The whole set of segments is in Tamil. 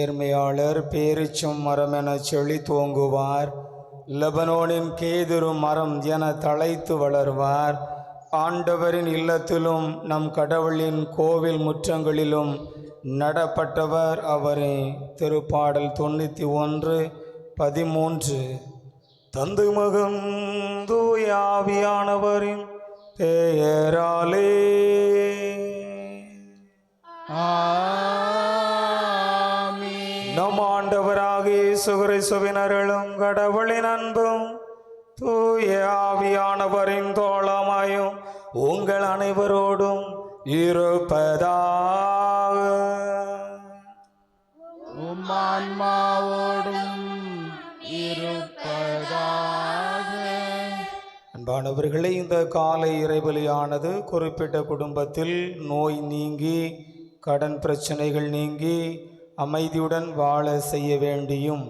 நேர்மையாளர் பேரிச்சும் மரம் என செழி தோங்குவார். லெபனோனின் கேதுரு மரம் என தழைத்து வளர்வார். ஆண்டவரின் இல்லத்திலும் நம் கடவுளின் கோவில் முற்றங்களிலும் நடப்பட்டவர் அவரே. திருப்பாடல் 91:13. தந்தை மகன் தூய ஆவியானவரின் பெயராலே நம் ஆண்டவராகிய இயேசு கிறிஸ்துவின் அருளும் கடவுளின் அன்பும் தூய ஆவியானவரின் தோழமையும் உங்கள் அனைவரோடும் இருப்பதாக. ஆன்மாவோடும் இருப்பதாக. அன்பானவர்களே, இந்த காலை இறைபலியானது குறிப்பிட்ட குடும்பத்தில் நோய் நீங்கி கடன் பிரச்சனைகள் நீங்கி அமைதியுடன் வாழ செய்ய வேண்டியும்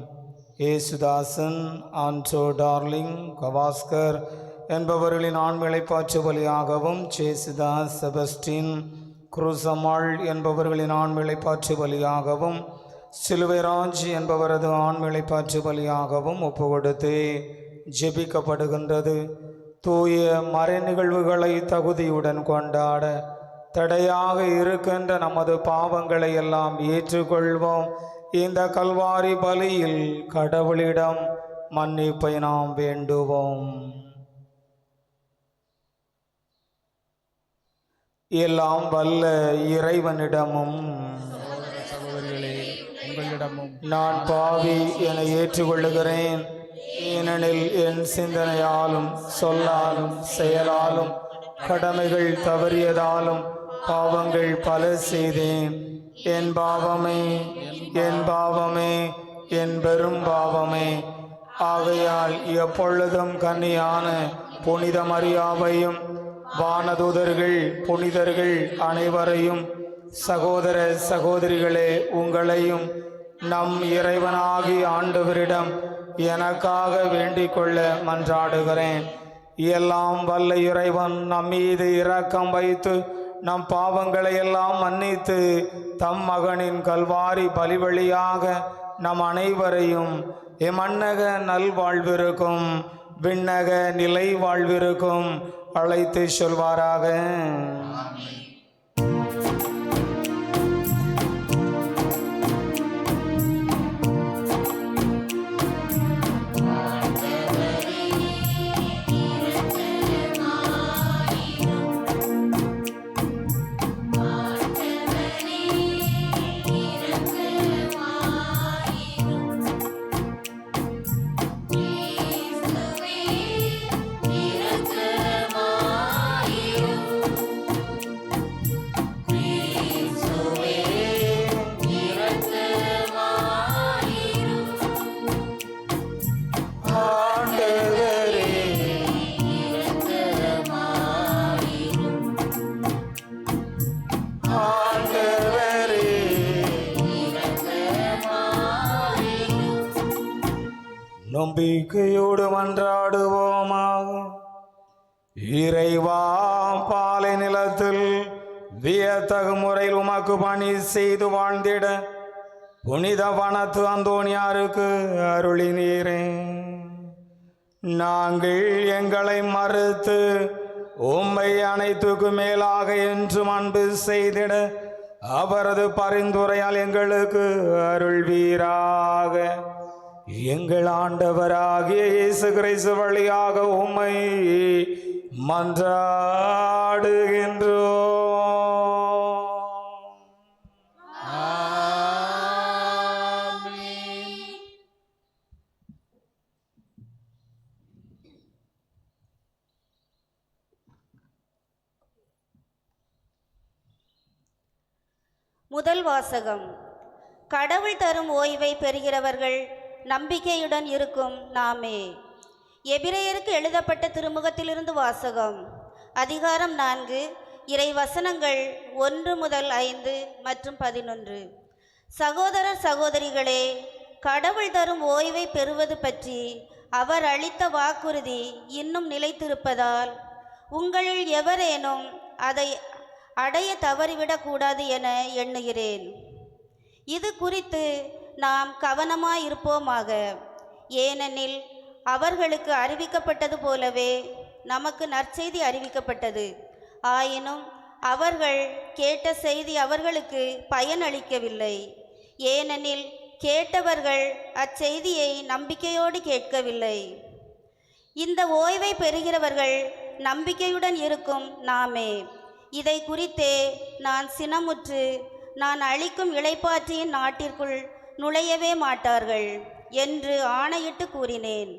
ஏசுதாசன், ஆன்ட்ரோ டார்லிங், கவாஸ்கர் என்பவர்களின் ஆண்மிளைப்பாற்று பலியாகவும், சேசுதாஸ், செபஸ்டின், குருசமாள் என்பவர்களின் ஆண்மிளைப்பாற்று பலியாகவும், சிலுவைராஜ் என்பவரது ஆண்மிளைப்பாற்று பலியாகவும் ஒப்பு கொடுத்து ஜெபிக்கப்படுகின்றது. தூய மறை நிகழ்வுகளை தகுதியுடன் கொண்டாட தடையாக இருக்கின்ற நமது பாவங்களை எல்லாம் ஏற்றுக்கொள்வோம். இந்த கல்வாரி பலியில் கடவுளிடம் மன்னிப்பை நாம் வேண்டுவோம். எல்லாம் வல்ல இறைவனிடமும் நான் பாவி என ஏற்றுக்கொள்ளுகிறேன். ஏனெனில் என் சிந்தனையாலும் சொல்லாலும் செயலாலும் கடமைகள் தவறியதாலும் பாவங்கள் பல செய்தேன். என் பாவமே, என் பாவமே, என் பெரும் பாவமே. ஆகையால் எப்பொழுதும் கன்னியான புனித மரியாவையும் வானதூதர்கள் புனிதர்கள் அனைவரையும், சகோதர சகோதரிகளே உங்களையும் நம் இறைவனாகி ஆண்டவரிடம் எனக்காக வேண்டிக் கொள்ள மன்றாடுகிறேன். எல்லாம் வல்ல இறைவன் நம் மீது இரக்கம் வைத்து நம் பாவங்களை எல்லாம் மன்னித்து தம் மகனின் கல்வாரி பலி வழியாக நம் அனைவரையும் எமன்னக நல்வாழ்விற்கும் விண்ணக நிலை வாழ்விற்கும் அழைத்து சொல்வாராக. நம்பிக்கையோடு மன்றாடுவோமாக. இறைவா, பாலை நிலத்தில் வியத்தகு முறையில் உமக்கு பணி செய்து வாழ்ந்திட புனித வனத்து அந்தோனியாருக்கு அருளினீரே. நாங்கள் எங்களை மறுத்து உம்மை அனைத்துக்கு மேலாக என்றும் அன்பு செய்திட அவரது பரிந்துரையால் எங்களுக்கு அருள்வீராக. எங்கள் ஆண்டவராகிய இயேசு கிறிஸ்து வழியாக உம்மை மன்றாடுகின்றோம். முதல் வாசகம். கடவுள் தரும் ஓய்வை பெறுகிறவர்கள் நம்பிக்கையுடன் இருக்கும் நாமே. எபிரேயருக்கு எழுதப்பட்ட திருமுகத்திலிருந்து வாசகம். அதிகாரம் 4, இறை வசனங்கள் 1 முதல் 5 மற்றும் 11. சகோதரர் சகோதரிகளே, கடவுள் தரும் ஓய்வை பெறுவது பற்றி அவர் அளித்த வாக்குறுதி இன்னும் நிலைத்திருப்பதால் உங்களில் எவரேனும் அதை அடைய தவறிவிடக்கூடாது என எண்ணுகிறேன். இது குறித்து நாம் கவனமாயிருப்போமாக. ஏனெனில் அவர்களுக்கு அறிவிக்கப்பட்டது போலவே நமக்கு நற்செய்தி அறிவிக்கப்பட்டது. ஆயினும் அவர்கள் கேட்ட செய்தி அவர்களுக்கு பயனளிக்கவில்லை. ஏனெனில் கேட்டவர்கள் அச்செய்தியை நம்பிக்கையோடு கேட்கவில்லை. இந்த ஓய்வை பெறுகிறவர்கள் நம்பிக்கையுடன் இருக்கும் நாமே. இதை குறித்தே நான் சினமுற்று, நான் அளிக்கும் இளைப்பாற்றியின் நாட்டிற்குள் நுழையவே மாட்டார்கள் என்று ஆணையிட்டு கூறினேன்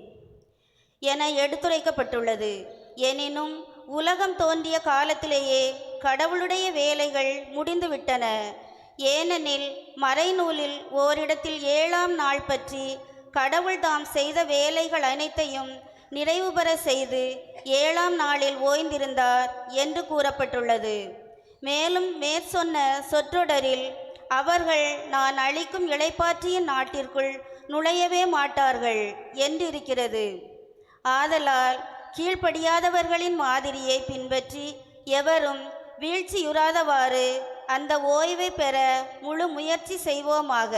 என எடுத்துரைக்கப்பட்டுள்ளது. எனினும் உலகம் தோன்றிய காலத்திலேயே கடவுளுடைய வேலைகள் முடிந்துவிட்டன. ஏனெனில் மறைநூலில் ஓரிடத்தில் 7ஆம் நாள் பற்றி கடவுள் தாம் செய்த வேலைகள் அனைத்தையும் நிறைவு பெற செய்து 7ஆம் நாளில் ஓய்ந்திருந்தார் என்று கூறப்பட்டுள்ளது. மேலும் மேற்சொன்ன சொற்றொடரில் அவர்கள் நான் அளிக்கும் இளைப்பாற்றியின் நாட்டிற்குள் நுழையவே மாட்டார்கள் என்றிருக்கிறது. ஆதலால் கீழ்ப்படியாதவர்களின் மாதிரியை பின்பற்றி எவரும் வீழ்ச்சியுறாதவாறு அந்த ஓய்வை பெற முழு முயற்சி செய்வோமாக.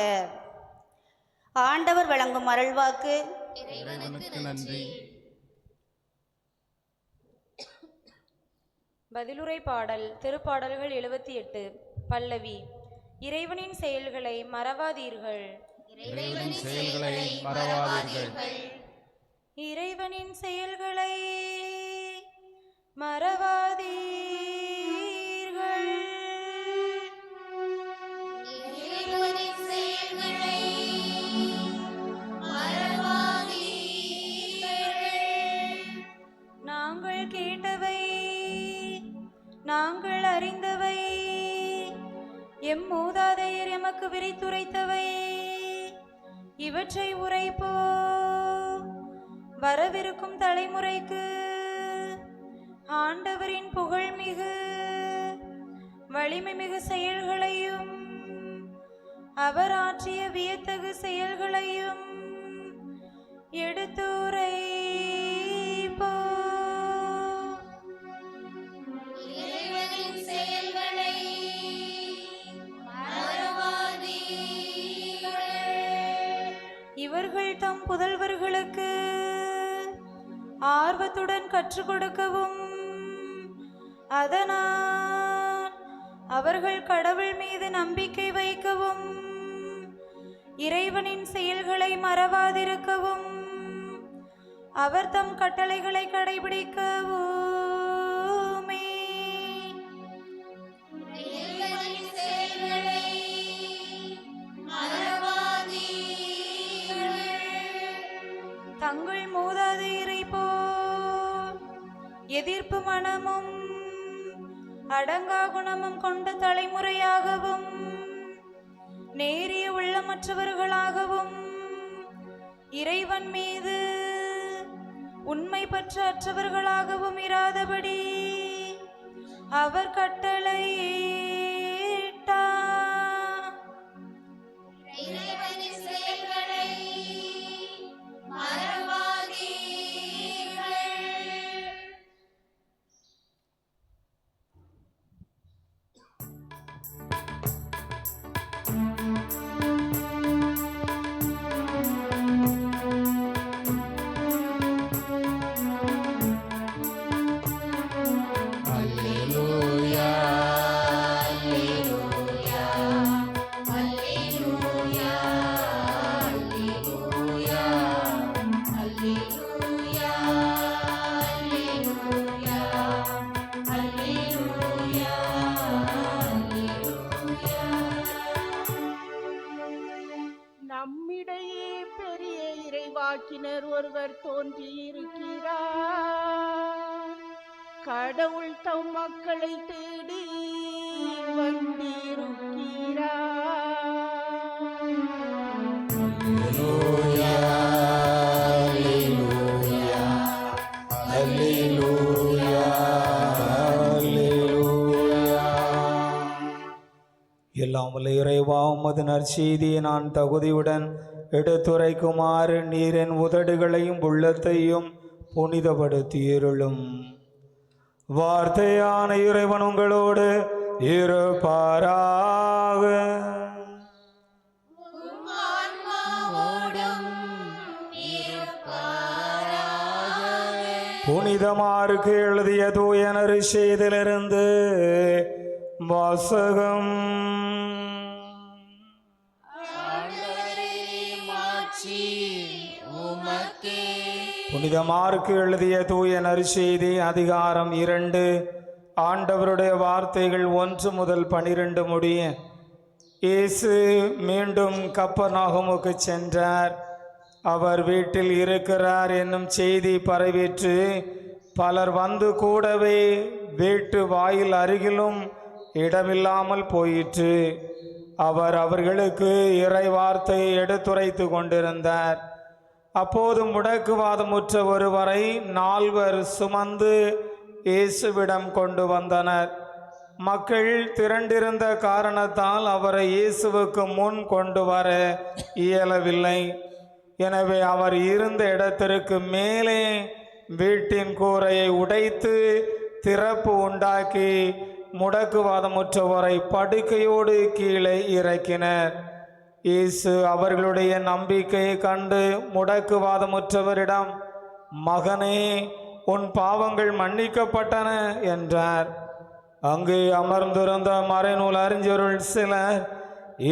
ஆண்டவர் வழங்கும் அருள்வாக்கு. இறைவனுக்கு நன்றி. பதிலுரை பாடல். திருப்பாடல்கள் 78. பல்லவி. இறைவனின் செயல்களை மறவாதீர்கள். இறைவனின் செயல்களை மறவாதீர்கள். இறைவனின் செயல்களை மறவாதீர்கள். இறைவனின் செயல்களை மறவாதீர்கள். நாங்கள் கேட்டவை, நாங்கள் அறிந்தவை, எம் மூதாதையர் எமக்கு விரித்துரைத்தவை, இவற்றை உரைப்போ. வரவிருக்கும் தலைமுறைக்கு ஆண்டவரின் புகழ்மிகு வலிமை மிகு செயல்களையும் அவர் ஆற்றிய வியத்தகு செயல்களையும் எடுத்துரைப்போ. இறைவனின் செயல்களை மறவாதீர்கள். இவர்கள் தம் புதல்வர்களுக்கு ஆர்வத்துடன் கற்றுக் கொடுக்கவும், அதனால் அவர்கள் கடவுள் மீது நம்பிக்கை வைக்கவும், இறைவனின் செயல்களை மறவாதிருக்கவும், அவர் தம் கட்டளைகளை கடைபிடிக்கவுமே. இறைவனின் செயல்களை மறவாதீர்கள். தங்கள் மூதாதையரை போல் எதிர்ப்பு மனமும் அடங்கா குணமும் கொண்ட தலைமுறையாகவும், நேரிய உள்ளமற்றவர்களாகவும், இறைவன் மீது உண்மை பற்ற அற்றவர்களாகவும் இராதபடி அவர் கட்டளையிட்டார். இறைவனின் செயல்களை மறவாதீர்கள். அல்லேலூயா, அல்லேலூயா, அல்லேலூயா, அல்லேலூயா, அல்லேலூயா, அல்லேலூயா, அல்லேலூயா, அல்லேலூயா. நம்மிடையே பெரிய இறைவாக்கினர் ஒருவர் தோன்றியிருக்கிறார். கடவுள் தம் மக்களை தேடி வந்திருக்கிறார். அல்லேலூயா, அல்லேலூயா. எல்லாம் வல்ல இறைவா, உமது நற்செய்தியை நான் தகுதியுடன் எடுத்துரைக்குமாறு நீர் என் உதடுகளையும் உள்ளத்தையும் புனிதப்படுத்தியிருளும். வார்த்தையான இறைவன் உங்களோடு இருப்பாராக. உம் புனிதமாருக்கு எழுதிய தூய நற்செய்தியிலிருந்து வாசகம். புனிதமாருக்கு எழுதிய தூய நற்செய்தி அதிகாரம் 2. ஆண்டவருடைய வார்த்தைகள் 1 முதல் 12 முடிய. இயேசு மீண்டும் கப்பர்நாகுமுக்கு சென்றார். அவர் வீட்டில் இருக்கிறார் என்னும் செய்தி பரவிற்று. பலர் வந்து கூடவே வீட்டு வாயில் அருகிலும் இடமில்லாமல் போயிற்று. அவர் அவர்களுக்கு இறை வார்த்தையை எடுத்துரைத்து கொண்டிருந்தார். அப்போது முடக்குவாதமுற்ற ஒருவரை 4 சுமந்து இயேசுவிடம் கொண்டு வந்தனர். மக்கள் திரண்டிருந்த காரணத்தால் அவரை இயேசுவுக்கு முன் கொண்டு வர இயலவில்லை. எனவே அவர் இருந்த இடத்திற்கு மேலே வீட்டின் கூரையை உடைத்து திறப்பு உண்டாக்கி முடக்குவாதமுற்றவரை படுக்கையோடு கீழே இறக்கினர். இயேசு அவர்களுடைய நம்பிக்கையை கண்டு முடக்குவாதமுற்றவரிடம், மகனே, உன் பாவங்கள் மன்னிக்கப்பட்டன என்றார். அங்கு அமர்ந்திருந்த மறைநூல் அறிஞருள் சிலர்,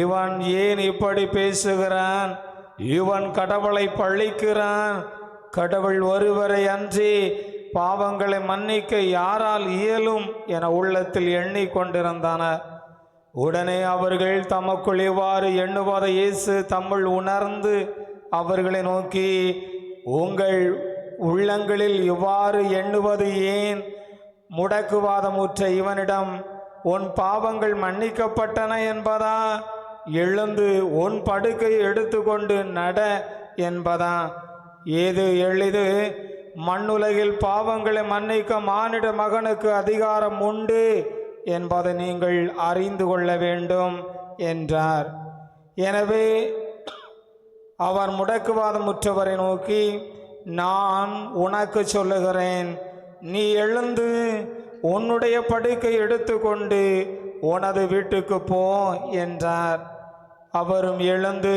இவன் ஏன் இப்படி பேசுகிறான்? இவன் கடவுளை பழிக்கிறான். கடவுள் ஒருவரை அன்றி பாவங்களை மன்னிக்க யாரால் இயலும் என உள்ளத்தில் எண்ணிக்கொண்டிருந்தனர். உடனே அவர்கள் தமக்குள் இவ்வாறு எண்ணுவதை இயேசு தம்முள் உணர்ந்து அவர்களை நோக்கி, உங்கள் உள்ளங்களில் இவ்வாறு எண்ணுவது ஏன்? முடக்குவாதமுற்ற இவனிடம் உன் பாவங்கள் மன்னிக்கப்பட்டன என்பதா, எழுந்து உன் படுக்கையை எடுத்துக்கொண்டு நட என்பதா? ஏது எளிது? மண்ணுலகில் பாவங்களை மன்னிக்க மானிட மகனுக்கு அதிகாரம் உண்டு என்பதை நீங்கள் அறிந்து கொள்ள வேண்டும் என்றார். எனவே அவர் முடக்குவாதமுற்றவரை நோக்கி, நான் உனக்கு சொல்லுகிறேன், நீ எழுந்து உன்னுடைய படுக்கை எடுத்துக்கொண்டு உனது வீட்டுக்கு போ என்றார். அவரும் எழுந்து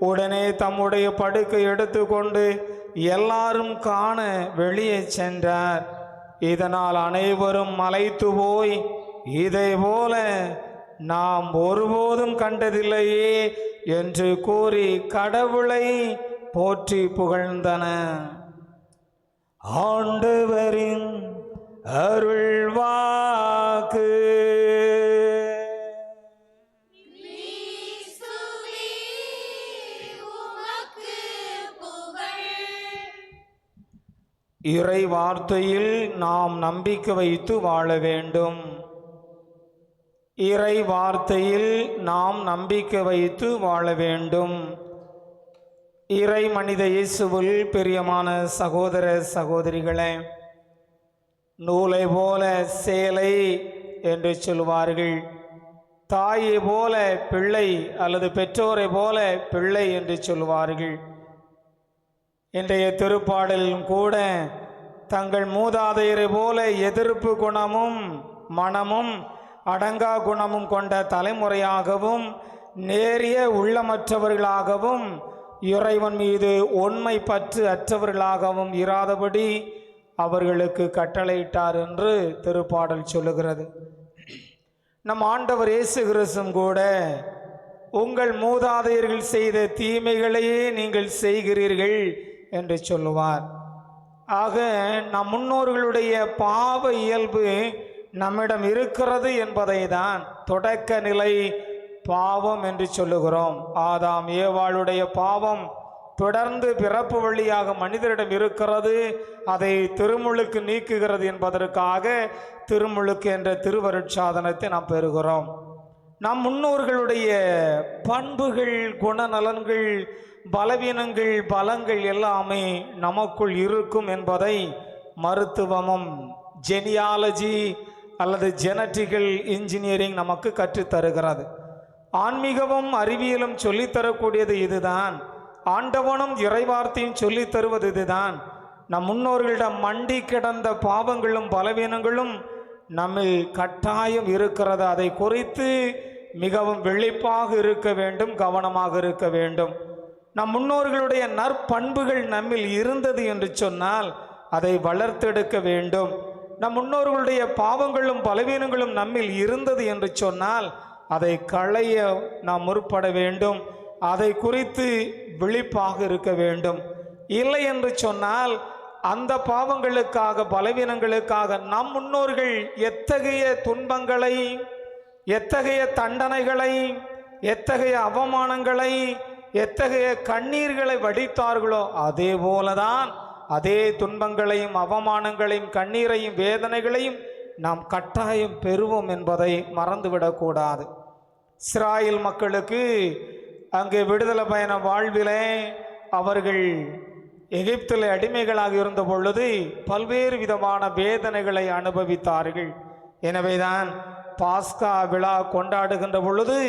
உடனே தம்முடைய படுக்கை எடுத்துக்கொண்டு எல்லாரும் காண வெளியே சென்றார். இதனால் அனைவரும் மலைத்து போய், இதை போல நாம் ஒருபோதும் கண்டதில்லையே என்று கூறி கடவுளை போற்றி புகழ்ந்தனர். ஆண்டவரின் அருள்வாக்கு. இறை வார்த்தையில் நாம் நம்பிக்கை வைத்து வாழ வேண்டும். இறை வார்த்தையில் நாம் நம்பிக்கை வைத்து வாழ வேண்டும். இறை மனித இயேசுவில் பிரியமான சகோதர சகோதரிகளே, நூலை போல சேலை என்று சொல்வார்கள். தாயை போல பிள்ளை அல்லது பெற்றோரை போல பிள்ளை என்று சொல்வார்கள். இன்றைய திருப்பாடலிலும் கூட தங்கள் மூதாதையரை போல எதிர்ப்பு குணமும் மனமும் அடங்கா குணமும் கொண்ட தலைமுறையாகவும் நேரிய உள்ளமற்றவர்களாகவும் இறைவன் மீது உண்மை பற்று அற்றவர்களாகவும் இராதபடி அவர்களுக்கு கட்டளையிட்டார் என்று திருப்பாடல் சொல்லுகிறது. நம் ஆண்டவர் இயேசு கிறிஸ்துவும் கூட, உங்கள் மூதாதையர்கள் செய்த தீமைகளையே நீங்கள் செய்கிறீர்கள் என்று சொல்லுவார். ஆக நம் முன்னோர்களுடைய பாவ இயல்பு நம்மிடம் இருக்கிறது என்பதை தான் தொடக்க நிலை பாவம் என்று சொல்லுகிறோம். ஆதாம் ஏவாளுடைய பாவம் தொடர்ந்து பிறப்பு வழியாக மனிதரிடம் இருக்கிறது. அதை திருமுழுக்கு நீக்குகிறது என்பதற்காக திருமுழுக்கு என்ற திருவருட்சாதனத்தை நாம் பெறுகிறோம். நம் முன்னோர்களுடைய பண்புகள், குணநலன்கள், பலவீனங்கள், பலங்கள் எல்லாமே நமக்குள் இருக்கும் என்பதை மருத்துவமும் ஜெனியாலஜி அல்லது ஜெனட்டிக்கல் இன்ஜினியரிங் நமக்கு கற்றுத்தருகிறது. ஆன்மீகமும் அறிவியலும் சொல்லித்தரக்கூடியது இதுதான். ஆண்டவனும் இறைவார்த்தையும் சொல்லித் தருவது இதுதான். நம் முன்னோர்களிடம் மண்டி கிடந்த பாவங்களும் பலவீனங்களும் நம்மில் கட்டாயம் இருக்கிறது. அதை குறித்து மிகவும் விழிப்பாக இருக்க வேண்டும், கவனமாக இருக்க வேண்டும். நம் முன்னோர்களுடைய நற்பண்புகள் நம்மில் இருந்தது என்று சொன்னால் அதை வளர்த்தெடுக்க வேண்டும். நம் முன்னோர்களுடைய பாவங்களும் பலவீனங்களும் நம்மில் இருந்தது என்று சொன்னால் அதை களைய நாம் முற்பட வேண்டும். அதை குறித்து விழிப்பாக இருக்க வேண்டும். இல்லை என்று சொன்னால் அந்த பாவங்களுக்காக பலவீனங்களுக்காக நம் முன்னோர்கள் எத்தகைய துன்பங்களை, எத்தகைய தண்டனைகளை, எத்தகைய அவமானங்களை, எத்தகைய கண்ணீர்களை வடித்தார்களோ அதே போலதான் அதே துன்பங்களையும் அவமானங்களையும் கண்ணீரையும் வேதனைகளையும் நாம் கட்டாயம் பெறுவோம் என்பதை மறந்துவிடக்கூடாது. இஸ்ராயேல் மக்களுக்கு அங்கே விடுதலை பயண வாழ்விலே அவர்கள் எகிப்தில் அடிமைகளாக இருந்த பொழுது பல்வேறு விதமான வேதனைகளை அனுபவித்தார்கள். எனவேதான் பாஸ்கா விழா கொண்டாடுகின்ற பொழுது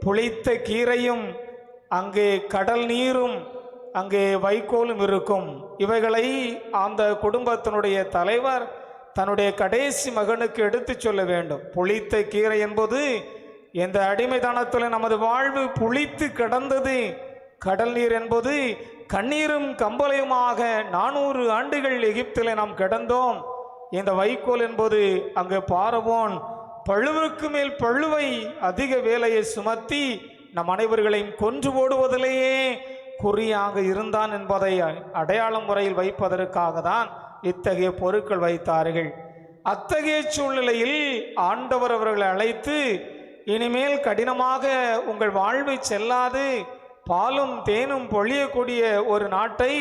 புளித்த கீரையும் அங்கே கடல் நீரும் அங்கே வைக்கோலும் இருக்கும். இவைகளை அந்த குடும்பத்தினுடைய தலைவர் தன்னுடைய கடைசி மகனுக்கு எடுத்து சொல்ல வேண்டும். புளித்த கீரை என்பது இந்த அடிமைத்தனத்தில் நமது வாழ்வு புளித்து கிடந்தது. கடல் நீர் என்பது கண்ணீரும் கம்பளையுமாக 400 ஆண்டுகள் எகிப்தில் நாம் கிடந்தோம். இந்த வைக்கோல் என்பது அங்கே பார்வோன் பழுவுக்கு மேல் பழுவை அதிக வேலையை சுமத்தி நம் அனைவர்களையும் கொன்று போடுவதிலேயே குறியாக இருந்தான் என்பதை அடையாள முறையில் வைப்பதற்காக தான் இத்தகைய பொருட்கள் வைத்தார்கள். அத்தகைய சூழ்நிலையில் ஆண்டவர் அவர்களை அழைத்து, இனிமேல் கடினமாக உங்கள் வாழ்வை செல்லாது பாலும் தேனும் பொழியக்கூடிய ஒரு நாட்டை,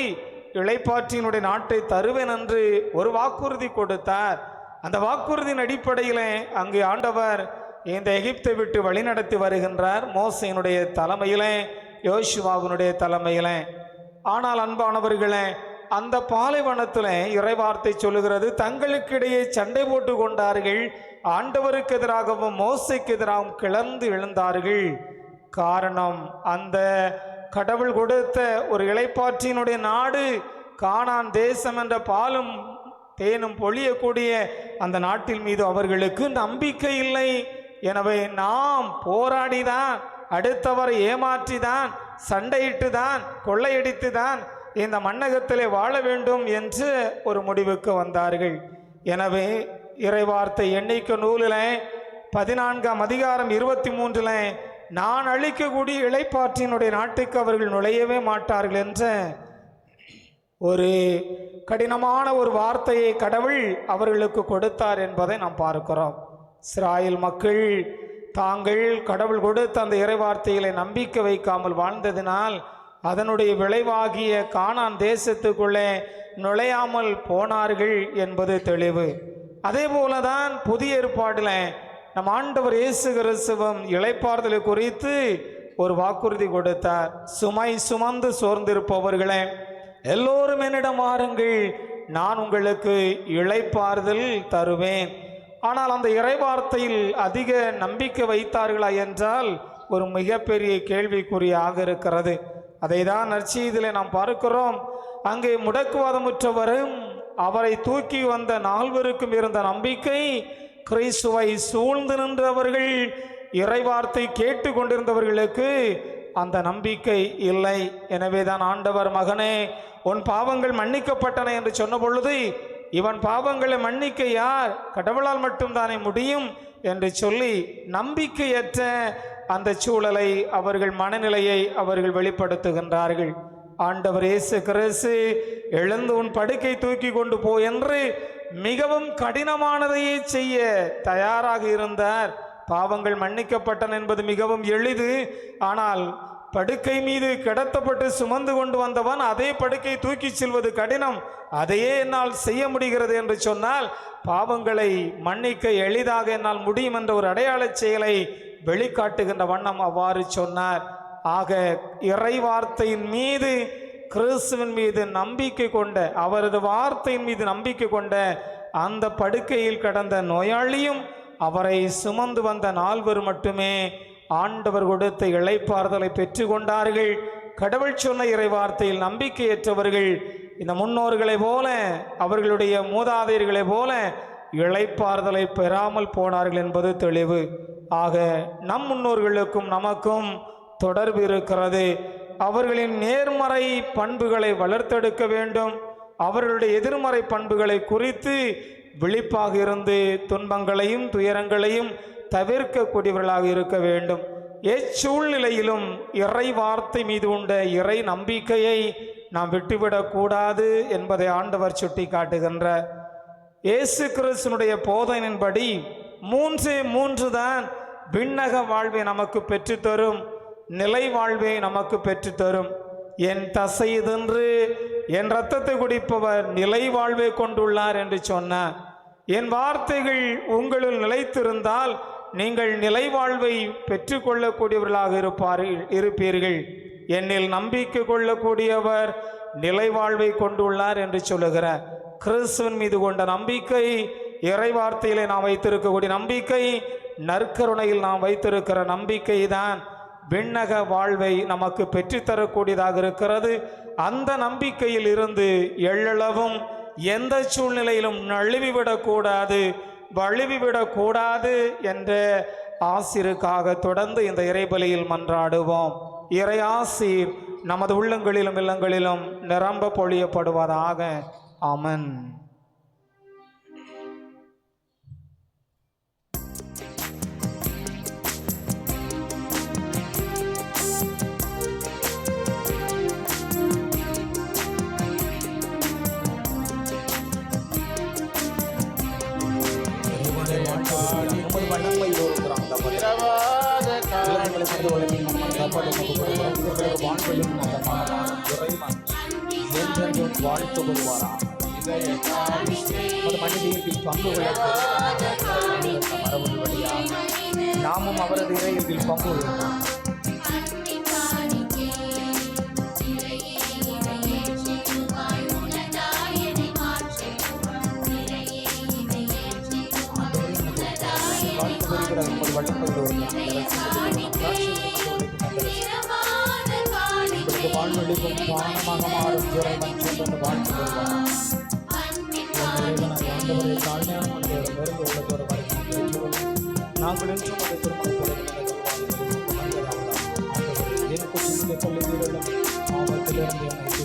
இளைப்பாற்றினுடைய நாட்டை தருவேன் என்று ஒரு வாக்குறுதி கொடுத்தார். அந்த வாக்குறுதியின் அடிப்படையில் அங்கு ஆண்டவர் இந்த எகிப்தை விட்டு வழிநடத்தி வருகின்றார், மோசேயினுடைய தலைமையிலே, யோசுவாவினுடைய தலைமையிலே. ஆனால் அன்பானவர்களே, அந்த பாலைவனத்தில் இறைவார்த்தை சொல்லுகிறது, தங்களுக்கிடையே சண்டை போட்டு கொண்டார்கள், ஆண்டவருக்கு எதிராகவும் மோசைக்கு எதிராகவும் கிளர்ந்து எழுந்தார்கள். காரணம், அந்த கடவுள் கொடுத்த ஒரு இளைப்பாற்றினுடைய நாடு கானான் தேசம் என்ற பாலும் தேனும் பொழியக்கூடிய அந்த நாட்டில் மீது அவர்களுக்கு நம்பிக்கை இல்லை. எனவே நாம் போராடிதான், அடுத்தவரை ஏமாற்றிதான், சண்டையிட்டுதான், கொள்ளையடித்துதான் இந்த மண்ணகத்திலே வாழ வேண்டும் என்று ஒரு முடிவுக்கு வந்தார்கள். எனவே இறைவார்த்தை எண்ணிக்கை நூலில் 14ஆம் அதிகாரம் 23 நான் அழிக்கக்கூடிய இளைப்பாற்றினுடைய நாட்டுக்கு அவர்கள் நுழையவே மாட்டார்கள் என்ற ஒரு கடினமான ஒரு வார்த்தையை கடவுள் அவர்களுக்கு கொடுத்தார் என்பதை நாம் பார்க்கிறோம். இஸ்ராயேல் மக்கள் தாங்கள் கடவுள் கொடுத்த அந்த இறைவார்த்தைகளை நம்பிக்கை வைக்காமல் வாழ்ந்ததினால் அதனுடைய விளைவாகிய கானான் தேசத்துக்குள்ளே நுழையாமல் போனார்கள் என்பது தெளிவு. அதே போலதான் புதிய ஏற்பாடில் நம் ஆண்டவர் இயேசு கிறிஸ்துவும் இளைப்பாறுதலை குறித்து ஒரு வாக்குறுதி கொடுத்தார். சுமை சுமந்து சோர்ந்திருப்பவர்களே, எல்லோரும் என்னிடம் வாருங்கள், நான் உங்களுக்கு இளைப்பாறுதல் தருவேன். ஆனால் அந்த இறைவார்த்தையில் அதிக நம்பிக்கை வைத்தார்களா என்றால் ஒரு மிகப்பெரிய கேள்விக்குறியாக இருக்கிறது. அதை தான் நற்செய்தியிலே நாம் பார்க்கிறோம். அங்கே முடக்குவாதமுற்றவரும் அவரை தூக்கி வந்த 4 இருந்த நம்பிக்கை, கிறிஸ்துவை சூழ்ந்து நின்றவர்கள், இறைவார்த்தை கேட்டு கொண்டிருந்தவர்களுக்கு அந்த நம்பிக்கை இல்லை. எனவே தான் ஆண்டவர், மகனே உன் பாவங்கள் மன்னிக்கப்பட்டன என்று சொன்ன பொழுது, இவன் பாவங்களை மன்னிக்க யார், கடவுளால் மட்டும்தானே முடியும் என்று சொல்லி நம்பிக்கையற்ற அந்த சூழலை அவர்கள் மனநிலையை அவர்கள் வெளிப்படுத்துகின்றார்கள். ஆண்டவர் இயேசு கிறிஸ்து எழுந்து உன் படுக்கை தூக்கி கொண்டு போ என்று மிகவும் கடினமானதையே செய்ய தயாராக இருந்தார். பாவங்கள் மன்னிக்கப்பட்டன என்பது மிகவும் எளிது. ஆனால் படுக்கை மீது கிடத்தப்பட்டு சுமந்து கொண்டு வந்தவன் அதே படுக்கை தூக்கி செல்வது கடினம், அதையே என்னால் செய்ய முடிகிறது என்று சொன்னால் பாவங்களை மன்னிக்க எளிதாக என்னால் முடியும் என்ற ஒரு அடையாள செயலை வெளிக்காட்டுகின்ற வண்ணம் அவ்வாறு சொன்னார். ஆக இறை வார்த்தையின் மீது, கிறிஸ்துவின் மீது நம்பிக்கை கொண்ட, அவரது வார்த்தையின் மீது நம்பிக்கை கொண்ட அந்த படுக்கையில் கிடந்த நோயாளியும் அவரை சுமந்து வந்த 4 மட்டுமே ஆண்டவர் கொடுத்த இளைப்பாறுதலை பெற்று கொண்டார்கள். கடவுள் சொன்ன இறை வார்த்தையில் நம்பிக்கையற்றவர்கள் இந்த முன்னோர்களை போல, அவர்களுடைய மூதாதையர்களை போல இளைப்பாறுதலை பெறாமல் போனார்கள் என்பது தெளிவு. ஆக நம் முன்னோர்களுக்கும் நமக்கும் தொடர்பு இருக்கிறது. அவர்களின் நேர்மறை பண்புகளை வளர்த்தெடுக்க வேண்டும். அவர்களுடைய எதிர்மறை பண்புகளை குறித்து விழிப்பாக இருந்து துன்பங்களையும் துயரங்களையும் தவிர்க்கக்கூடியவர்களாக இருக்க வேண்டும். எச்சூழ்நிலையிலும் இறை வார்த்தை மீது உண்ட இறை நம்பிக்கையை நாம் விட்டுவிடக்கூடாது என்பதை ஆண்டவர் சுட்டி காட்டுகின்றார். இயேசு கிறிஸ்துனுடைய போதனையின்படி 3 தான் விண்ணக வாழ்வை நமக்கு பெற்றுத்தரும், நிலை வாழ்வை நமக்கு பெற்றுத்தரும். என் தசை தின்று என் இரத்தத்தை குடிப்பவர் நிலை வாழ்வை கொண்டுள்ளார் என்று சொன்னார். என் வார்த்தைகள் உங்களுள் நிலைத்திருந்தால் நீங்கள் நிலை வாழ்வை பெற்றுக்கொள்ளக்கூடியவர்களாக இருப்பீர்கள். என்னில் நம்பிக்கை கொள்ளக்கூடியவர் நிலை வாழ்வை கொண்டுள்ளார் என்று சொல்லுகிறார். கிறிஸ்துவின் மீது கொண்ட நம்பிக்கை, இறை வார்த்தையிலே நாம் வைத்திருக்கக்கூடிய நம்பிக்கை, நற்கருணையில் நாம் வைத்திருக்கிற நம்பிக்கை தான் விண்ணக வாழ்வை நமக்கு பெற்றுத்தரக்கூடியதாக இருக்கிறது. அந்த நம்பிக்கையில் இருந்து எள்ளளவும் எந்த சூழ்நிலையிலும் நழுவிவிடக்கூடாது, வழுவிவிடக்கூடாது என்ற ஆசிருக்காக தொடர்ந்து இந்த இறைபலியில் மன்றாடுவோம். இறை ஆசீர் நமது உள்ளங்களிலும் இல்லங்களிலும் நிரம்ப பொழியப்படுவதாக. ஆமென். நாமும் அவரது இதயத்தில் பங்கு வாழ்வெளிக்கும் பானமாக மாறும் இறைவன் சென்று வாழ்த்து வருவார். தாழ்மையான நெருங்க உள்ளதோடு நாங்கள் என்றும் அதை திருமணம் எனக்கு சிந்திக்க கொள்ளும் ஆபத்திலிருந்து எனக்கு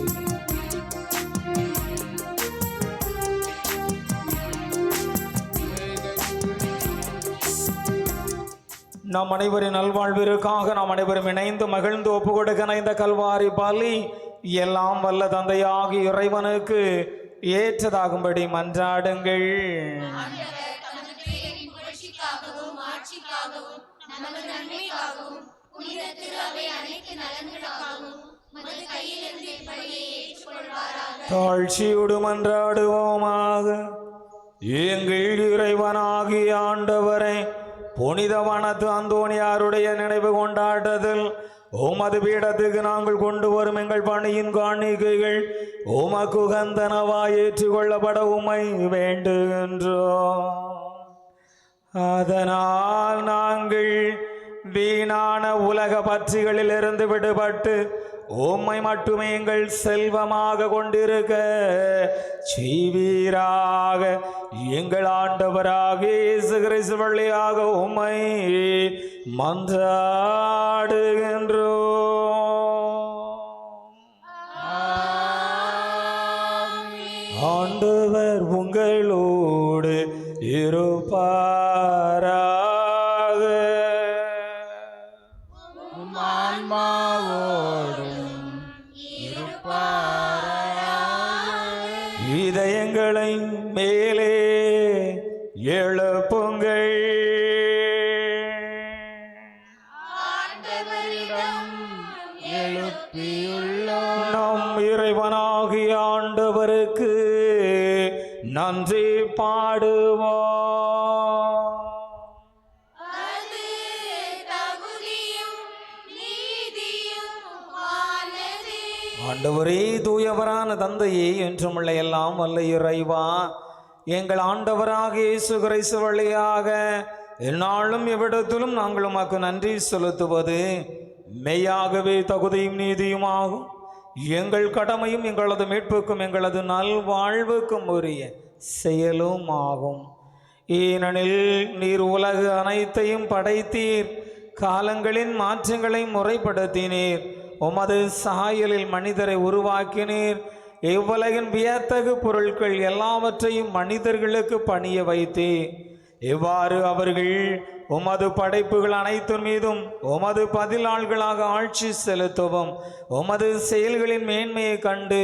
நாம் அனைவரின் நல்வாழ்விற்காக நாம் அனைவரும் இணைந்து மகிழ்ந்து ஒப்பு கொடுக்கிற இந்த கல்வாரி பலி எல்லாம் வல்ல தந்தையாகி இறைவனுக்கு ஏற்றதாகும்படி மன்றாடுங்கள். தாழ்ச்சியோடு மன்றாடுவோமாக. எங்கள் இறைவனாகிய ஆண்டவரை, புனிதவனத்து அந்தோனியாருடைய நினைவு கொண்டாட்டத்தில் உமது பீடத்துக்கு நாங்கள் கொண்டு வரும் எங்கள் பணியின் காணிக்கைகள் உமக்கு உகந்தனவாய் ஏற்றுக்கொள்ளப்பட உமை வேண்டுகின்றோம். அதனால் நாங்கள் வீணான உலக பற்றிகளிலிருந்து விடுபட்டு உம்மை மட்டுமே எங்கள் செல்வமாக கொண்டிருக்க செய்வீராக. எங்கள் ஆண்டவராக இயேசு கிறிஸ்து வழியாக உம்மை மன்றாடுகின்றோம். ஆண்டவர் உங்களோடு இருப்பாராக. இதயங்களை மேலே எழுப்புங்கள். நம் இறைவனாகிய ஆண்டவருக்கு நன்றி பாடுவோம். ஆண்டவரே, தூயவரான தந்தையே, என்றுமுள்ள எல்லாம் வல்ல இறைவா, எங்கள் ஆண்டவராக இயேசு கிறிஸ்து வழியாக எந்நாளும் எவ்விடத்திலும் நாங்கள் உமக்கு நன்றி செலுத்துவது மெய்யாகவே தகுதியும் நீதியுமாகும். எங்கள் கடமையும் எங்களது மீட்புக்கும் எங்களது நல்வாழ்வுக்கும் உரிய செயலும் ஆகும். ஏனெனில் நீர் உலகு அனைத்தையும் படைத்தீர், காலங்களின் மாற்றங்களை முறைப்படுத்தினீர், உமது சாயலில் மனிதரை உருவாக்கினீர், இவ்வுலகின் வியத்தகு பொருட்கள் எல்லாவற்றையும் மனிதர்களுக்கு பணிய வைத்தே. இவ்வாறு அவர்கள் உமது படைப்புகள் அனைத்தின் மீதும் உமது பதிலாள்களாக ஆட்சி செலுத்தவும் உமது செயல்களின் மேன்மையை கண்டு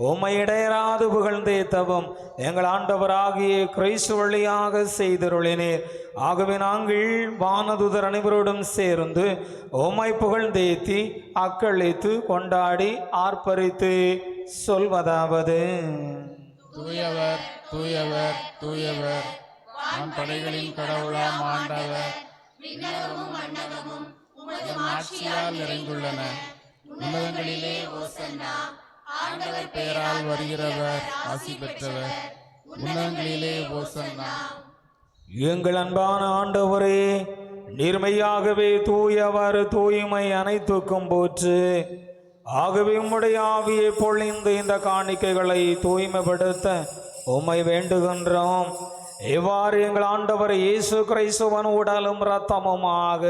உம்மை இடையராது புகழ்ந்தேத்தவும் எங்கள் ஆண்டவராகிய கிறிஸ்து வழியாக செய்தருளினீர். ஆகவே நாங்கள் வானதுதர் அனைவரோடும் சேர்ந்து உம்மை புகழ்ந்தேத்தி அக்களித்து கொண்டாடி ஆர்ப்பரித்து சொல்வதாவது: தூயவர் தூயவர் தூயவர், வான் படைகளின் கடவுளாம் ஆண்டவர். விண்ணகமும் மண்டபமும் உமது மாட்சியால் நிறைந்துள்ளன. உன்னதங்களிலே ஓசன்னா. ஆண்டவர் பெயரால் வருகிறவர் ஆசி பெற்றவர். உன்னதங்களிலே ஓசன்னா. எங்கள் அன்பான ஆண்டவரே, நீர்மையாகவே தூயவர், தூய்மை அனைத்துக்கும் போற்று. ஆகவே உம்முடைய ஆவியை பொழிந்து இந்த காணிக்கைகளை தூய்மைப்படுத்த உம்மை வேண்டுகின்றோம். இவ்வாறு எங்கள் ஆண்டவர் இயேசு கிறிஸ்துவின் உடலும் இரத்தமுமாக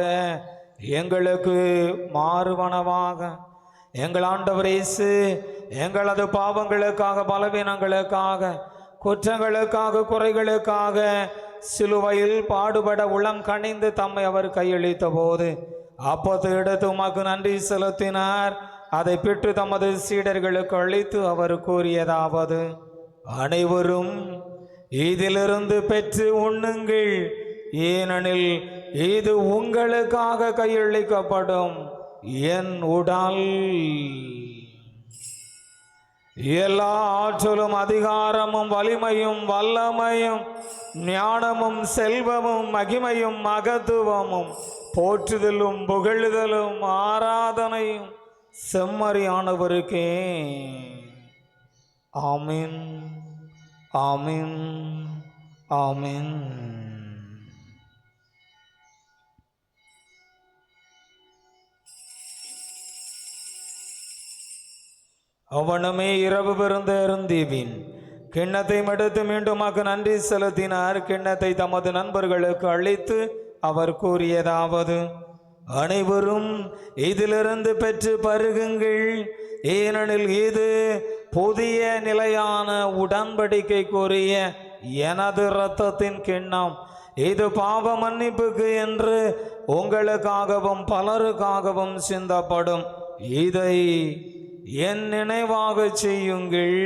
எங்களுக்கு மாறுவனவாக. எங்கள் ஆண்டவர் இயேசு எங்களது பாவங்களுக்காக, பலவீனங்களுக்காக, குற்றங்களுக்காக, குறைகளுக்காக சிலுவையில் பாடுபட உளம் கனிந்து தம்மை அவர் கையளித்த போது அப்போது எடுத்து உமக்கு நன்றி செலுத்தினார். அதை பெற்று தமது சீடர்களுக்கு அளித்து அவர் கூறியதாவது: அனைவரும் இதிலிருந்து பெற்று உண்ணுங்கள், ஏனெனில் இது உங்களுக்காக கையளிக்கப்படும் என் உடல். எல்லா ஆற்றலும் அதிகாரமும் வலிமையும் வல்லமையும் ஞானமும் செல்வமும் மகிமையும் மகத்துவமும் போற்றுதலும் புகழுதலும் ஆராதனையும் செம்மறியானவருக்கே. ஆமென், ஆமென், ஆமென். அவனுமே இரவு விருந்து அருந்திவின் கிண்ணத்தை எடுத்து மீண்டுமாக நன்றி செலுத்தினார். கிண்ணத்தை தமது நண்பர்களுக்கு அளித்து அவர் கூறியதாவது: அனைவரும் இதிலிருந்து பெற்று பருகுங்கள், ஏனெனில் இது புதிய நிலையான உடன்படிக்கைக்குரிய எனது இரத்தத்தின் கிண்ணம். இது பாவ மன்னிப்புக்கு என்று உங்களுக்காகவும் பலருக்காகவும் சிந்தப்படும். இதை என் நினைவாக செய்யுங்கள்.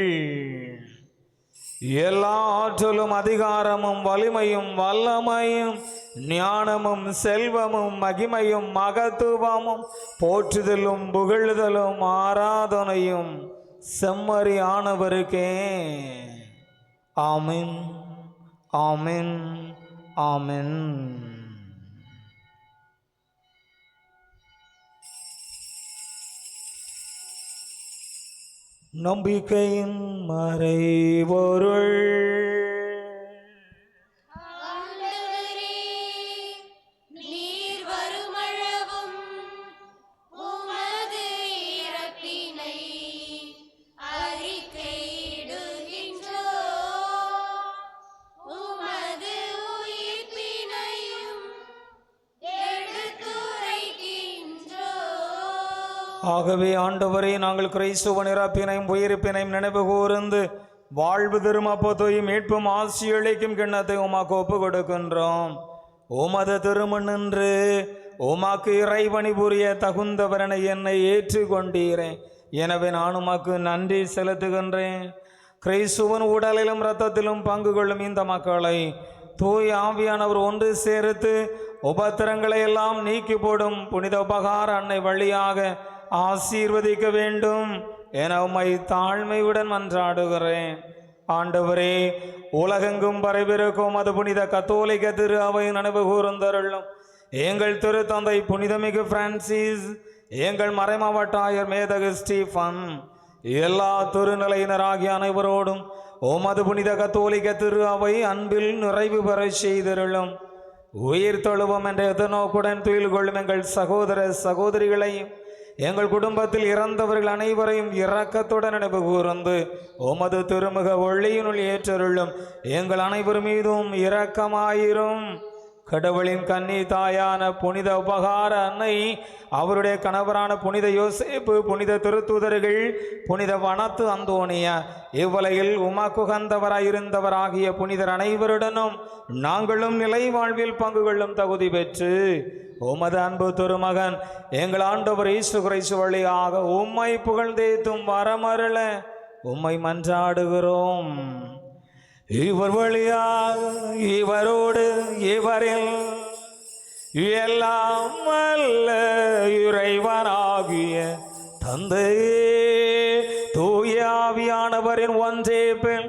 எல்லா ஆற்றலும் அதிகாரமும் வலிமையும் வல்லமையும் ஞானமும் செல்வமும் மகிமையும் மகத்துவமும் போற்றுதலும் புகழுதலும் ஆராதனையும் செம்மறியானவருக்கே. ஆமென், ஆமென், ஆமென். நம்பிக்கையின் மறைபொருள். ஆண்டவரே, நீர் வருமளவும் உமது இறப்பினை அறிக்கையிடுகின்றோம், உமது உயிர்ப்பினையும் எடுத்துரைக்கின்றோம். ஆகவே ஆண்டவரே, நாங்கள் கிறிஸ்துவின் இறப்பினையும் உயிர்ப்பினையும் நினைவு கூர்ந்து வாழ்வு தரும் அப்பத்தையும் மீட்பும் ஆசியளிக்கும் கிண்ணத்தை உமாக்கு ஒப்பு கொடுக்கின்றோம். உமது திருமணின்று உமாக்கு இறைவனி புரிய தகுந்தவரனை என்னை ஏற்றுக்கொண்டீரேன். எனவே நான் உமாக்கு நன்றி செலுத்துகின்றேன். கிறிஸ்துவின் உடலிலும் இரத்தத்திலும் பங்கு கொள்ளும் இந்த மக்களை தூய் ஆவியானவர் ஒன்று சேர்த்து உபத்திரங்களை எல்லாம் நீக்கி போடும் புனித உபகார அன்னை வழியாக ஆசீர்வதிக்க வேண்டும் என உம்மை தாழ்மையுடன் மன்றாடுகிறேன். ஆண்டவரே, உலகெங்கும் பரவிருக்கும் அது புனித கத்தோலிக்க திரு அவை நினைவு கூர்ந்தருளும். எங்கள் திருத்தந்தை புனிதமிகு பிரான்சிஸ், எங்கள் மறைமாவட்ட ஆயர் மேதகு ஸ்டீஃபன், எல்லா திருநிலையினராகிய அனைவரோடும் உமது புனித கத்தோலிக்க திரு அவை அன்பில் நிறைவு பெற செய்தருளும். உயிர் தொழுவம் என்ற எதிர்நோக்குடன் துயில் கொள்ளும் எங்கள் சகோதர சகோதரிகளையும் எங்கள் குடும்பத்தில் இறந்தவர்கள் அனைவரையும் இரக்கத்துடன் நினைவு கூர்ந்து உமது திருமுக ஒளியினுள் ஏற்றருளும். எங்கள் அனைவர் மீதும் இரக்கமாயிரும். கடவுளின் கன்னி தாயான புனித உபகார அன்னை, அவருடைய கணவரான புனித யோசேப்பு, புனித திருத்தூதர்கள், புனித வனத்து அந்தோனியா, இவ்வுலகில் உமக்குகந்தவராயிருந்தவராகிய புனிதர் அனைவருடனும் நாங்களும் நிலை வாழ்வில் பங்கு கொள்ளும் தகுதி பெற்று உமது அன்பு திருமகன் எங்கள் ஆண்டவர் இயேசு கிறிஸ்து வழியாக உம்மை புகழ்ந்தேத்தும் வரமருள உம்மை மன்றாடுகிறோம். இவர் வழியாக, இவரோடு, இவரில் எல்லாம் வல்ல இறைவனாகிய தந்தையே, தூய ஆவியானவரின் ஒன்றே பெண்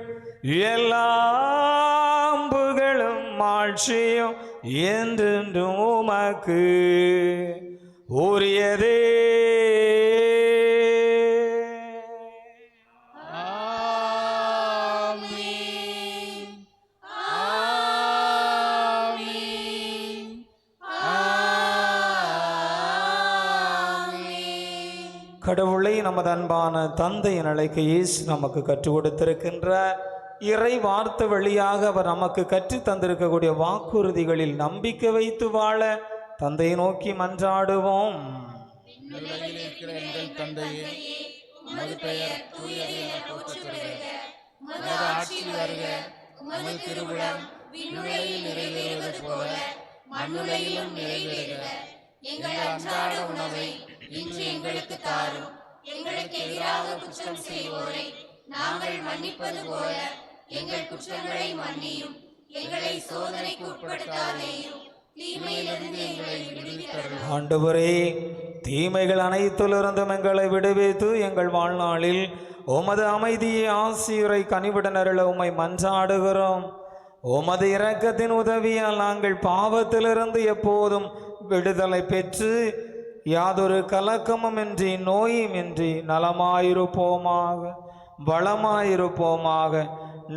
எல்லாம் புகழும் ஆட்சியும் என்றென்றும் உமக்கு உரியதே. கடவுளை நமது அன்பான தந்தையின் அழைக்க இயேசு நமக்கு கற்றுக் கொடுத்திருக்கின்ற இறை வார்த்தை வழியாக அவர் நமக்கு கற்றுத் தந்திருக்கக்கூடிய வாக்குறுதிகளில் நம்பிக்கை வைத்து வாழ தந்தையை நோக்கி மன்றாடுவோம். எங்கள் தந்தையே, உமது பெயர் தூயது என போற்றப் பெறுக. உமது ஆட்சி வருக. உமது திருவுளம் விண்ணுலகில் நிறைவேறுவது போல மண்ணுலகிலும் நிறைவேறுக. எங்கள் அன்றாட உணவை இன்று எங்களுக்கு தாரும். எங்களுக்கு எதிராக குற்றம் செய்வோரை நாங்கள் மன்னிப்பது போல எங்கள் குற்றங்களை மன்னியும். எங்களை சோதனைக்கு உட்படுத்தாதேயும், தீமையிலிருந்து எங்களை விடுவித்தருளும். ஆண்டவரே, தீமைகள் அனைத்திலிருந்தும் எங்களை விடுவித்து எங்கள் வாழ்நாளில் உமது அமைதியை ஆசியுரை கனிவுடன் அருள உம்மை மன்றாடுகிறோம். உமது இரக்கத்தின் உதவியால் நாங்கள் பாவத்திலிருந்து எப்போதும் விடுதலை பெற்று யாதொரு கலக்கமுமின்றி நோயுமின்றி நலமாயிருப்போமாக, வளமாயிருப்போமாக.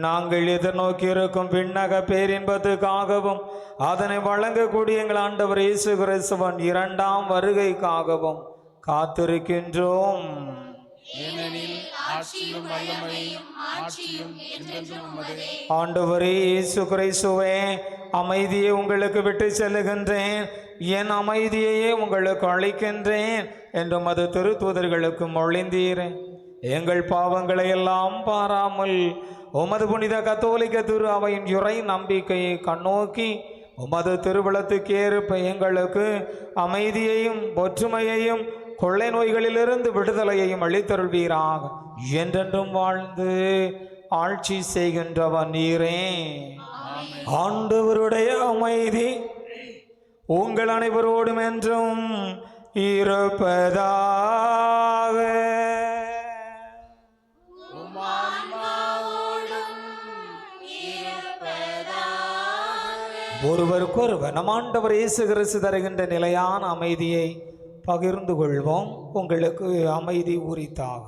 நாங்கள் எதிர்நோக்கி இருக்கும் விண்ணக பேரின்பத்துக்காகவும் அதனை வழங்கக்கூடிய எங்கள் ஆண்டவர் இயேசு கிறிஸ்துவின் இரண்டாம் வருகைக்காகவும் காத்திருக்கின்றோம். ஏனெனில் ஆட்சியும் வல்லமையும் மாட்சியும் என்றென்றும் உமதே. ஆண்டவரே இயேசு கிறிஸ்துவே, அமைதியை உங்களுக்கு விட்டு செல்லுகின்றேன், என் அமைதியையே உங்களுக்கு அளிக்கின்றேன் என்று மது திருத்தூதர்களுக்கு மொழிந்தீரேன். எங்கள் பாவங்களை எல்லாம் பாராமல் உமது புனித கத்தோலிக்க திரு அவையின் இறை நம்பிக்கையை கண்ணோக்கி உமது திருவிழத்துக்கு ஏற்ப எங்களுக்கு அமைதியையும் ஒற்றுமையையும் கொள்ளை நோய்களிலிருந்து விடுதலையையும் அளித்தருள்வீராக. என்றென்றும் வாழ்ந்து ஆட்சி செய்கின்றவன் நீரே. ஆண்டவருடைய அமைதி உங்கள் அனைவரோடும் என்றும் இருப்பதாக. ஒருவருக்கொருவர் நம் ஆண்டவர் இயேசு கிறிஸ்து தருகின்ற நிலையான அமைதியை பகிர்ந்து கொள்வோம். உங்களுக்கு அமைதி உரித்தாக.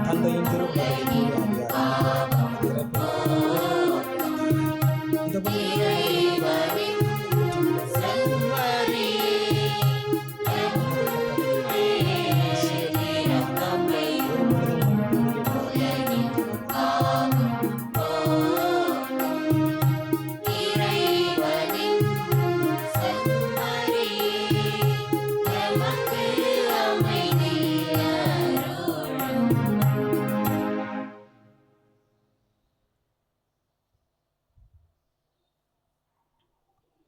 தந்தையின்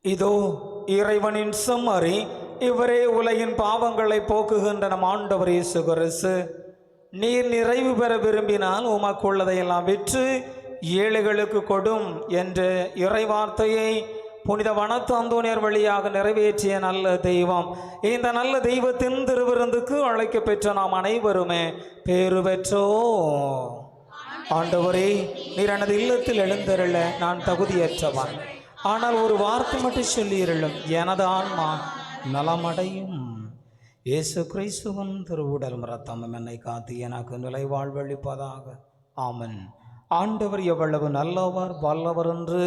இதோ இறைவனின் செம்மறி, இவரே உலகின் பாவங்களை போக்குகின்ற நம் ஆண்டவர் இயேசு கிறிஸ்து. நீர் நிறைவு பெற விரும்பினால் உமக்குள்ளதையெல்லாம் விற்று ஏழைகளுக்கு கொடும் என்ற இறைவார்த்தையை புனித வனத்து அந்தோனியர் வழியாக நிறைவேற்றிய நல்ல தெய்வம். இந்த நல்ல தெய்வத்தின் திருவிருந்துக்கு அழைக்க பெற்ற நாம் அனைவருமே பேறு பெற்றோ. ஆண்டவரே, நீர் எனது இல்லத்தில் எழுந்தருள நான் தகுதியற்றவன். ஆனால் ஒரு வார்த்தை மட்டும் சொல்லியிருளும், எனது ஆன்மா நலமடையும். இயேசு கிறிஸ்துவின் திருவுடல் ரத்தமும் என்னை காத்து எனக்கு நிலை வாழ்வழிப்பதாக. ஆமன். ஆண்டவர் எவ்வளவு நல்லவர் வல்லவர் என்று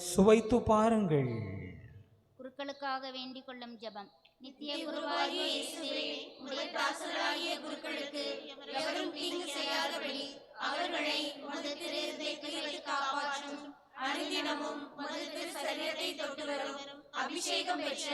சுவைத்து பாருங்கள். குருக்களுக்காக வேண்டிக் கொள்ளும் ஜெபம். நித்திய குருவாகிய இயேசுவே, உம்முடைய தாசர்களாகிய குருக்களுக்கு எவரும் தீங்கு செய்யாதபடி அவர்களை உமது திரு இதயத்தில் காப்பாற்றும். அனுதினமும் உமது திரு சரீரத்தை தொட்டு வரும் அபிஷேகம் பெற்ற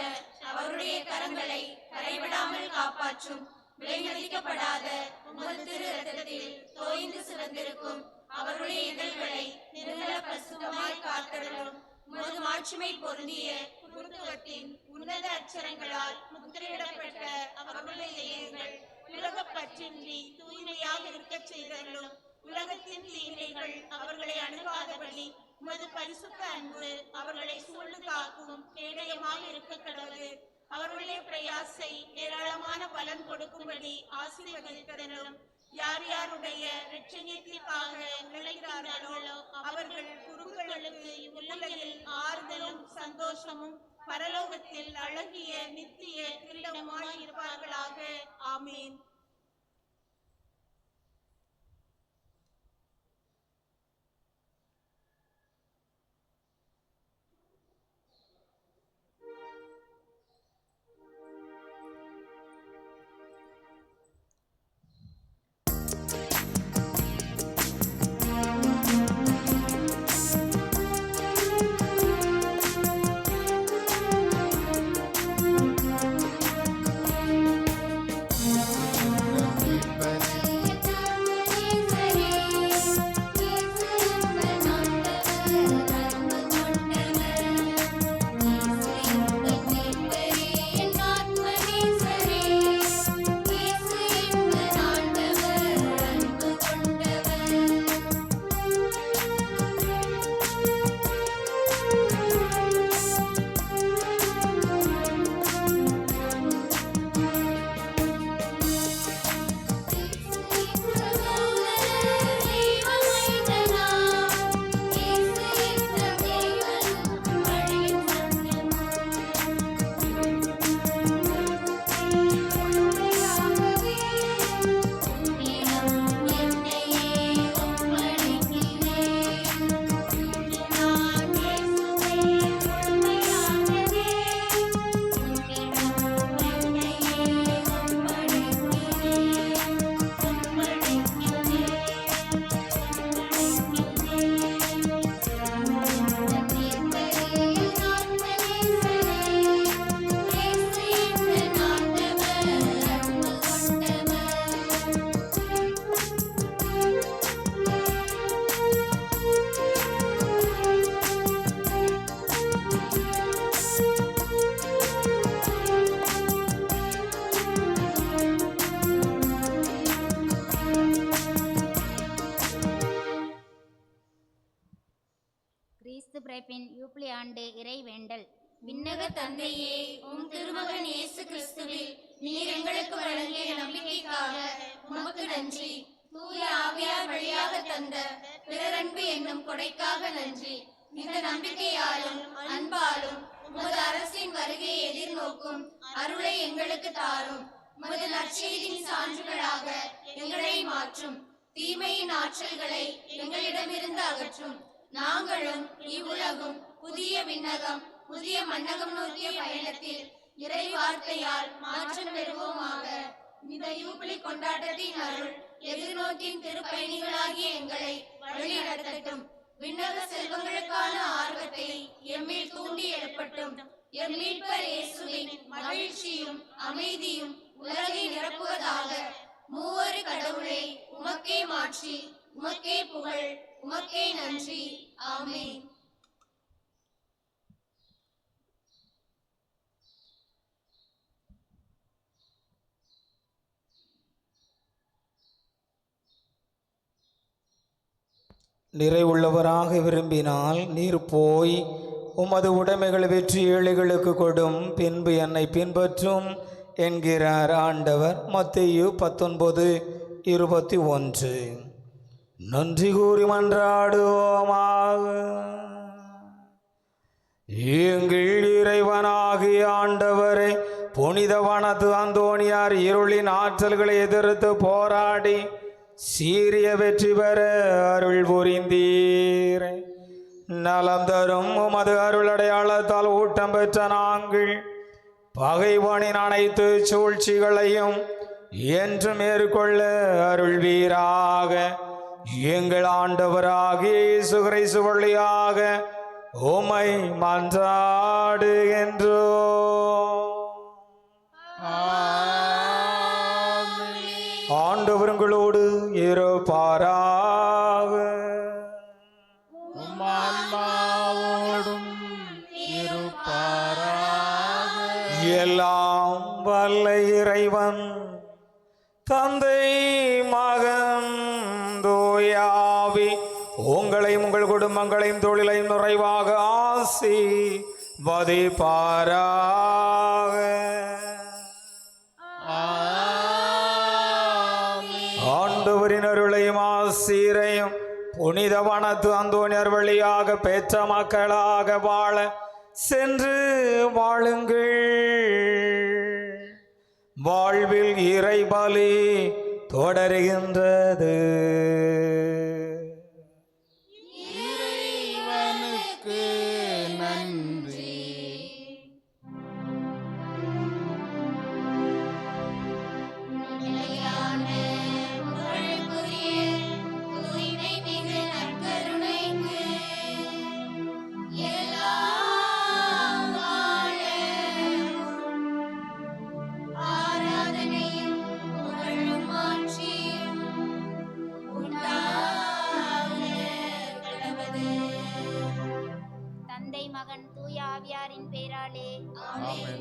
அவருடைய கரங்களை கரைவிடாமல் காப்பாற்றும். விலைமதிக்கப்படாத உமது திரு இரத்தத்தில் தோய்ந்து சிவந்திருக்கும் அவருடைய இதழ்களை நிர்மல பசுமாய் காத்தருளும். உமது மாட்சிமை பொருந்திய குருத்துவத்தின் உன்னத அச்சரங்களால் முத்திரையிடப்பட்ட அவர்களுடைய இதயங்கள் உலகப் பற்றின்றி தூய்மையாக இருக்கச் செய்தருளும். உலகத்தின் தீமைகள் அவர்களை அணுகாதபடி உமது பரிசுத்த அன்பு அவர்களை சூழ்ந்து காக்கும் கேடயமாக இருக்க கடவுது. அவர்களுடைய பிரயாசை ஏராளமான பலன் கொடுக்கும்படி ஆசீர்வதித்தருளும். யார் யாருடைய இரட்சணியத்திற்காக நிலைக்கிறார்களோ அவர்கள் குருக்களுக்கு உலகில் ஆறுதலும் சந்தோஷமும் பரலோகத்தில் அழகிய நித்திய கிரீடமாய் இருப்பார்களாக. ஆமீன். கிறிஸ்து பிறப்பின் யூப்ளி ஆண்டு இறை வேண்டல். விண்ணக தந்தையே, உம் திருமகன் இயேசு கிறிஸ்துவில் நீர் எங்களுக்கு வழங்கிய நம்பிக்கைக்காக உமக்கு நன்றி. தூய ஆவியார் வழியாக தந்த பிறரன்பு என்னும் கொடைக்காக நன்றி. இந்த நம்பிக்கையாலும் அன்பாலும் உமது அரசின் வருகையை எதிர்நோக்கும் அருளை எங்களுக்கு தாரும். உமது நற்செய்தியின் சான்றுகளாக எங்களை மாற்றும். தீமையின் ஆற்றல்களை எங்களிடமிருந்து அகற்றும். நாங்களும் இவ்வுலகும் புதிய விண்ணகம் புதிய மன்னகம் நோக்கிய பயணத்தில் இறை வார்த்தையால் மாற்றம் பெறுவோமாக. இந்த யூபிலி கொண்டாட்டத்தின் அருள் எதிர்நோக்கின் திருப்பயணிகளாகிய எங்களை வழி நடத்தட்டும். விண்ணக செல்வங்களுக்கான ஆர்வத்தை எம்மில் தூண்டி எழுப்பட்டும். எம் மீட்பர் இயேசுவின் மகிழ்ச்சியும் அமைதியும் உலகை நிரப்புவதாக. மூவரு கடவுளை உமக்கே மாற்றி, உமக்கே புகழ், உமக்கே நன்றி. ஆமென். நிறைவுள்ளவராக விரும்பினால் நீர் போய் உமது உடைமைகளை வெற்றி ஏழைகளுக்கு கொடும், பின்பு என்னை பின்பற்றும் என்கிறார் ஆண்டவர். மத்தேயு 19:21. நன்றி கூறி மன்றாடுவோமாக. எங்கள் இறைவனாகிய ஆண்டவரை, புனித வனத்து அந்தோணியார் இருளின் ஆற்றல்களை எதிர்த்து போராடி சீரிய வெற்றி பெற அருள் புரிந்தீர். நலம் தரும் உமது அருள் அடையாளத்தால் ஊட்டம் பெற்ற நாங்கள் பகைவனின் அனைத்து சூழ்ச்சிகளையும் என்று மேற்கொள்ள அருள்வீராக. எங்கள் ஆண்டவராகிய இயேசு கிறிஸ்து வழியாக உம்மை மன்றாடுகின்றோம். ஆண்டவர்களோடு இருப்பாராக. ஆன்மாவோடும் இருப்பாராக. எல்லாம் வல்ல இறைவன் தந்தை மகன் தூயாவி உங்களையும் உங்கள் குடும்பங்களையும் தொழிலையும் நிறைவாக ஆசீர்வதிப்பாராக. ஆண்டவரின் அருளையும் ஆசீரையும் புனித வனத்து அந்தோனியர் வழியாக பெற்ற மக்களாக வாழ சென்று வாழுங்கள். வாழ்வில் இறைபலி தொடருகின்றது. இறைவனுக்கு நன்றி. நிலையான புகழுக்குரிய தூய்மை மிகு நற்கருணைக்கு எல்லாம் ஆராதனையும் புகழும் மாட்சியும் உண்டாக கடவது. தந்தை மகன் தூய ஆவியாரின் பேராலே ஆமென்.